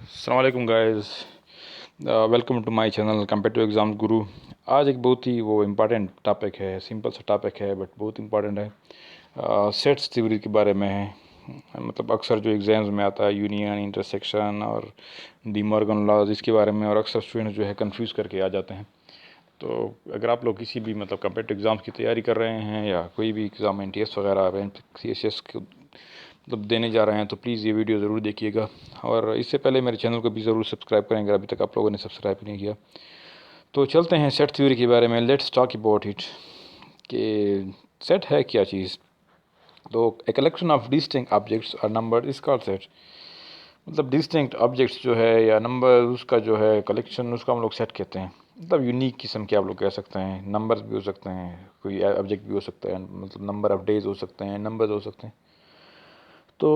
अस्सलाम वालेकुम guys, welcome to my channel competitive exam Guru. आज एक बहुत ही वो इम्पॉर्टेंट टॉपिक है, सिंपल सा टॉपिक है बट बहुत इम्पॉर्टेंट है। सेट्स थ्योरी के बारे में है। मतलब अक्सर जो एग्ज़ाम्स में आता है यूनियन, इंटरसेक्शन और डी मॉर्गन लॉज, इसके बारे में, और अक्सर स्टूडेंट जो है कंफ्यूज करके आ जाते हैं। तो अगर आप लोग किसी भी मतलब कम्पिटिटिव एग्ज़ाम्स की तैयारी कर रहे हैं या कोई भी एग्ज़ाम NTS वगैरह CSS मतलब देने जा रहे हैं तो प्लीज़ ये वीडियो ज़रूर देखिएगा। और इससे पहले मेरे चैनल को भी ज़रूर सब्सक्राइब करेंगे, अभी तक आप लोगों ने सब्सक्राइब नहीं किया। तो चलते हैं सेट थ्योरी के बारे में। लेट्स टॉक अबाउट इट कि सेट है क्या चीज़। तो a collection of distinct objects और नंबर इज कॉल्ड सेट। मतलब डिस्टिंक्ट ऑब्जेक्ट्स जो है या नंबर, उसका जो है कलेक्शन, उसका हम लोग सेट कहते हैं। मतलब यूनिक किस्म के आप लोग कह सकते हैं। नंबर्स भी हो सकते हैं, कोई ऑब्जेक्ट भी हो सकता है, मतलब नंबर ऑफ डेज हो सकते हैं, नंबर्स हो सकते हैं। तो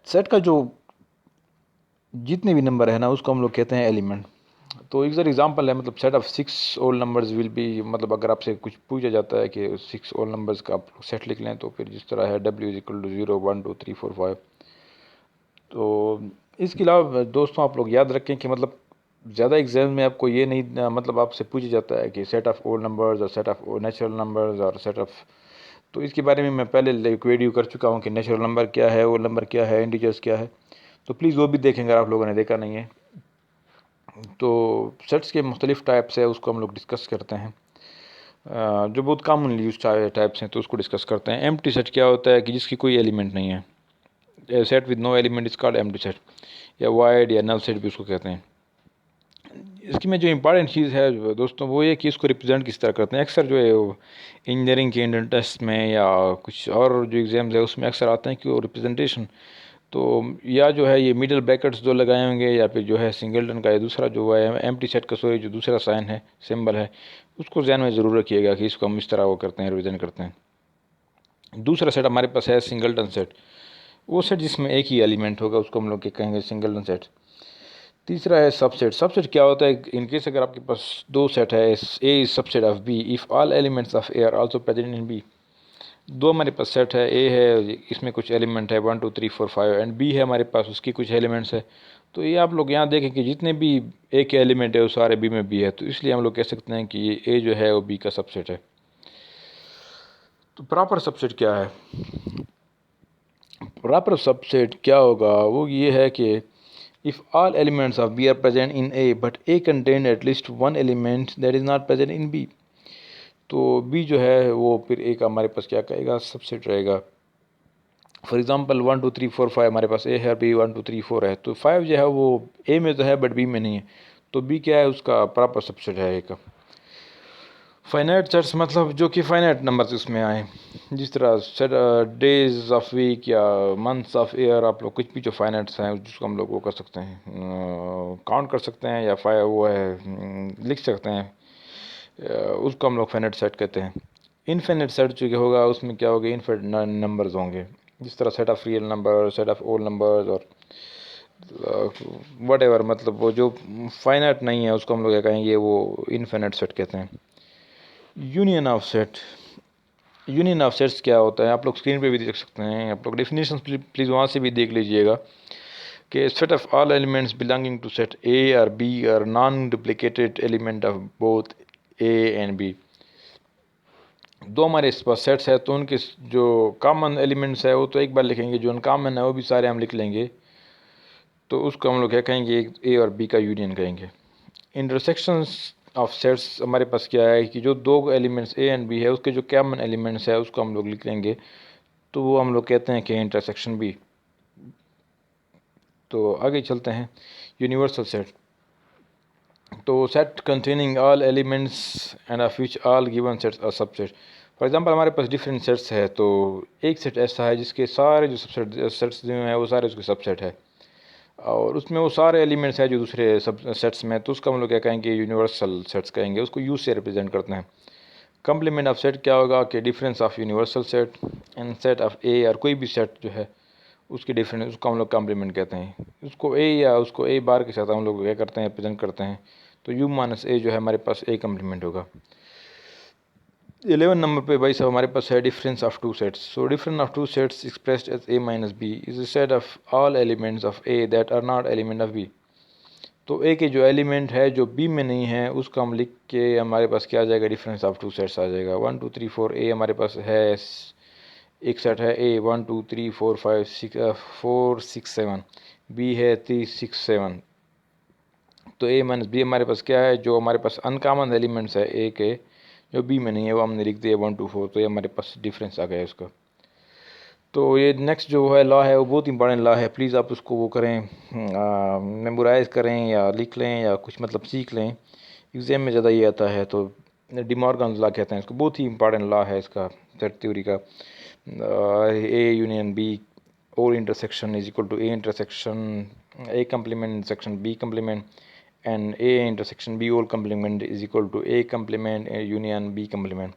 सेट का जो जितने भी नंबर है ना, उसको हम लोग कहते हैं एलिमेंट। तो एक एग्जांपल है, मतलब सेट ऑफ 6 ओल नंबर्स विल बी, मतलब अगर आपसे कुछ पूछा जाता है कि 6 ओल नंबर्स का आप सेट लिख लें, तो फिर जिस तरह है W = 0 1 2 3 4 5। तो इसके अलावा दोस्तों आप लोग याद रखें कि मतलब ज़्यादा एग्जाम में आपको ये नहीं, मतलब आपसे पूछा जाता है कि सेट ऑफ ओल नंबर्स और सेट ऑफ नेचुरल नंबर्स और सेट ऑफ। तो इसके बारे में मैं पहले एक वीडियो कर चुका हूँ कि नेचुरल नंबर क्या है, ओल नंबर क्या है, इंटीजर्स क्या है। तो प्लीज़ वो भी देखेंगे अगर आप लोगों ने देखा नहीं है। तो सेट्स के मुख्तलिफ टाइप्स है, उसको हम लोग डिस्कस करते हैं। जो बहुत कॉमनली यूज टाइप्स हैं तो उसको डिस्कस करते हैं। एम्प्टी सेट क्या होता है कि जिसकी कोई एलिमेंट नहीं है। Set with no element is called empty set, या वाइड या नल सेट भी उसको कहते हैं। इसकी में जो इम्पॉर्टेंट चीज़ है दोस्तों, वो ये कि इसको रिप्रेजेंट किस तरह करते हैं। अक्सर जो है इंजीनियरिंग के एंट्रेंस टेस्ट में या कुछ और जो एग्ज़ाम्स है उसमें अक्सर आते हैं कि वो रिप्रेजेंटेशन, तो या जो है ये मिडल ब्रैकेट्स जो लगाए होंगे, या फिर जो है सिंगलटन का ये दूसरा जो है एम्प्टी सेट का, सॉरी, जो दूसरा साइन है, सिंबल है, उसको ध्यान में ज़रूर रखिएगा कि इसको हम इस तरह वो करते हैं, रिप्रेजेंट करते हैं। दूसरा सेट हमारे पास है सिंगलटन सेट। वो सेट जिसमें एक ही एलिमेंट होगा उसको हम लोग कहेंगे सिंगलटन सेट। तीसरा है सबसेट। सबसेट क्या होता है, इनकेस अगर आपके पास दो सेट है, A is subset of B if all elements of A are also present in B. दो हमारे पास सेट है, ए है, इसमें कुछ एलिमेंट है 1 2 3 4 5, एंड बी है हमारे पास, उसकी कुछ एलिमेंट्स है। तो ये आप लोग यहाँ देखें कि जितने भी ए के एलिमेंट है वो सारे बी में बी है, तो इसलिए हम लोग कह सकते हैं कि ये ए जो है वो बी का सबसेट है। तो प्रॉपर सबसेट क्या है? प्रॉपर सबसेट क्या होगा, वो ये है कि if all elements of B are present in A but A contain at least one element that is not present in B, तो बी जो है वो फिर ए का हमारे पास क्या कहेगा, सबसेट रहेगा। फॉर एग्जांपल 1 2 3 4 5 हमारे पास ए है, बी 1 2 3 4 है, तो 5 जो है वो ए में तो है बट बी में नहीं है, तो बी क्या है, उसका प्रॉपर सबसेट है ए का। फाइनाइट सेट्स मतलब जो कि फाइनाइट नंबर्स उसमें आए, जिस तरह सेट डेज ऑफ वीक या मंथ्स ऑफ ईयर, आप लोग कुछ भी जो फाइनाइट्स हैं जिसको हम लोग वो कर सकते हैं, काउंट कर सकते हैं, या वो है लिख सकते हैं, उसको हम लोग फाइनाइट सेट कहते हैं। इनफिनिट सेट जो कि होगा उसमें क्या होगा, इनफिनिट नंबर्स होंगे, जिस तरह set of real number, set of ओल नंबर्स और वट एवर, मतलब वो जो फाइनाइट नहीं है उसको हम लोग क्या कहेंगे, वो इनफिनिट सेट कहते हैं। Union of set. Union of sets क्या होता है, आप लोग स्क्रीन पे भी देख सकते हैं, आप लोग डेफिनेशन प्लीज़ वहाँ से भी देख लीजिएगा कि set of all elements belonging to set A और B are non duplicated element of both A and B. दो हमारे इस पास सेट्स है, तो उनके जो कॉमन एलिमेंट्स है वो तो एक बार लिखेंगे, जो अनकॉमन है वो भी सारे हम लिख लेंगे, तो उसको हम लोग क्या कहेंगे, ए और बी का यूनियन कहेंगे। इंटरसेक्शंस ऑफ सेट्स हमारे पास क्या है कि जो दो एलिमेंट्स ए एंड बी है उसके जो कॉमन एलिमेंट्स है उसको हम लोग लिख लेंगे, तो वो हम लोग कहते हैं कि इंटरसेक्शन बी। तो आगे चलते हैं, यूनिवर्सल सेट। तो set containing all elements and of which all given sets are subset. For example हमारे पास डिफरेंट सेट्स है, तो एक सेट ऐसा है जिसके सारे जो सबसेट सेट्स जो हैं वो सारे उसके सबसेट है, और उसमें वो सारे एलिमेंट्स हैं जो दूसरे सब सेट्स में, तो उसका हम लोग क्या कहेंगे, यूनिवर्सल सेट्स कहेंगे, उसको यू से रिप्रेजेंट करते हैं। कम्प्लीमेंट ऑफ सेट क्या होगा कि difference of universal set and set of A, और कोई भी सेट जो है उसके डिफरेंस, उसको हम लोग कम्प्लीमेंट कहते हैं। उसको ए या उसको ए बार के साथ हम लोग क्या करते हैं, रिप्रेजेंट करते हैं, तो यू माइनस ए जो है हमारे पास ए कम्प्लीमेंट होगा। 11 नंबर पे भाई साहब हमारे पास है difference of two sets. So difference of two sets expressed as a minus B is a set of all elements of a that are not element of b. तो ए के जो एलिमेंट है जो बी में नहीं है उसको हम लिख के हमारे पास क्या आ जाएगा, डिफरेंस ऑफ टू सेट्स आ जाएगा. 1 2 3 4 ए हमारे पास है, एक सेट है ए 1 2 3 4 5 6 7. बी है 3 6 7. तो ए माइनस बी हमारे पास क्या है, जो हमारे पास अनकॉमन एलिमेंट्स है ए के जो बी में नहीं है वो हमने लिख दिया 1 2 4. तो ये हमारे पास डिफरेंस आ गया उसका. तो ये नेक्स्ट जो है लॉ है वो बहुत इंपॉर्टेंट लॉ है. प्लीज़ आप उसको वो करें, मेमोराइज़ करें या लिख लें या कुछ मतलब सीख लें. एग्ज़ाम में ज़्यादा ये आता है. तो डिमॉर्गन्स लॉ कहते हैं इसको. बहुत ही इंपॉर्टेंट लॉ है इसका, सेट थ्योरी का. ए यूनियन बी और intersection is equal to A intersection A complement intersection B complement and A intersection B whole complement is equal to A complement union B complement.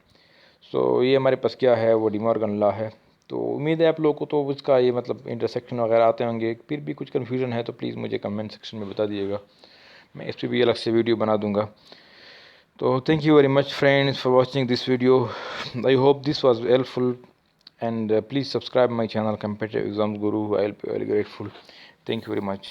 So ये हमारे पास क्या है, वो De Morgan law है. तो उम्मीद है आप लोगों को तो उसका ये मतलब इंटरसेक्शन वगैरह आते होंगे. फिर भी कुछ कन्फ्यूजन है तो प्लीज़ मुझे कमेंट सेक्शन में बता दीजिएगा, मैं इस पर भी अलग से वीडियो बना दूंगा. तो thank you very much friends for watching this video. I hope this was helpful and please subscribe my channel Competitive Exams Guru. I'll be very grateful. Thank you very much.